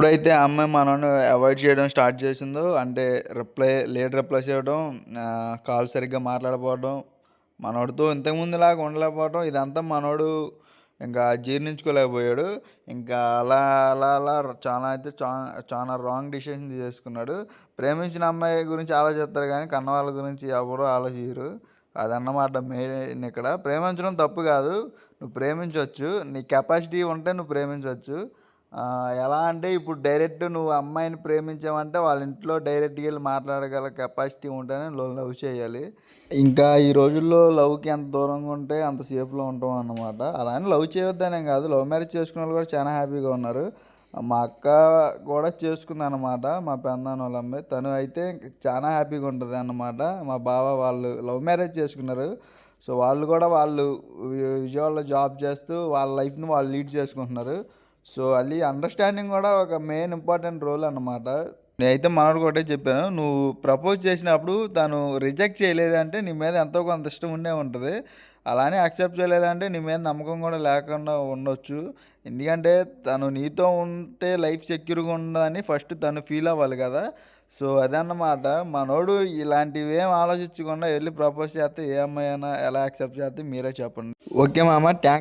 ఎప్పుడైతే ఆ అమ్మాయి మనల్ని అవాయిడ్ చేయడం స్టార్ట్ చేసిందో, అంటే లేట్ రిప్లై చేయడం, కాల్ సరిగ్గా మాట్లాడకపోవడం, మనోడితో ఇంతకుముందులాగా ఉండలేకపోవడం, ఇదంతా మనోడు ఇంకా జీర్ణించుకోలేకపోయాడు. ఇంకా అలా అలా అలా చాలా రాంగ్ డిసిషన్ తీసుకున్నాడు. ప్రేమించిన అమ్మాయి గురించి ఆలోచిస్తారు కానీ కన్నవాళ్ళ గురించి ఎవరు ఆలోచించరు. అదన్నమాట మెయిన్ ఇక్కడ. ప్రేమించడం తప్పు కాదు, నువ్వు ప్రేమించవచ్చు, నీ కెపాసిటీ ఉంటే నువ్వు ప్రేమించవచ్చు. ఎలా అంటే ఇప్పుడు డైరెక్ట్ నువ్వు అమ్మాయిని ప్రేమించావంటే వాళ్ళ ఇంట్లో డైరెక్ట్గా వెళ్ళి మాట్లాడగల కెపాసిటీ ఉంటేనే లవ్ చేయాలి. ఇంకా ఈ రోజుల్లో లవ్కి ఎంత దూరంగా ఉంటే అంత సేఫ్లో ఉంటాం అన్నమాట. అలా అని లవ్ చేయొద్దనేం కాదు, లవ్ మ్యారేజ్ చేసుకునే వాళ్ళు కూడా చాలా హ్యాపీగా ఉన్నారు. మా అక్క కూడా చేసుకుంది అన్నమాట, మా పెద్దనాన్న వాళ్ళ అమ్మాయి. తను అయితే చాలా హ్యాపీగా ఉంటుంది అన్నమాట. మా బావ వాళ్ళు లవ్ మ్యారేజ్ చేసుకున్నారు. సో వాళ్ళు కూడా విజయవాడలో జాబ్ చేస్తూ వాళ్ళ లైఫ్ని వాళ్ళు లీడ్ చేసుకుంటున్నారు. సో అది అండర్స్టాండింగ్ కూడా ఒక మెయిన్ ఇంపార్టెంట్ రోల్ అన్నమాట. నేనైతే మనోడు ఒకటే చెప్పాను, నువ్వు ప్రపోజ్ చేసినప్పుడు తను రిజెక్ట్ చేయలేదంటే నీ మీద ఎంతో కొంత ఇష్టం ఉండే ఉంటుంది. అలానే యాక్సెప్ట్ చేయలేదంటే నీ మీద నమ్మకం కూడా లేకుండా ఉండొచ్చు. ఎందుకంటే తను నీతో ఉంటే లైఫ్ సెక్యూర్గా ఉండదని ఫస్ట్ తను ఫీల్ అవ్వాలి కదా. సో అదన్నమాట. మనోడు ఇలాంటివి ఏం ఆలోచించకుండా వెళ్ళి ప్రపోజ్ చేస్తే ఏ అమ్మాయి అయినా ఎలా యాక్సెప్ట్ చేస్తే మీరే చెప్పండి. ఓకే మామ, థ్యాంక్స్.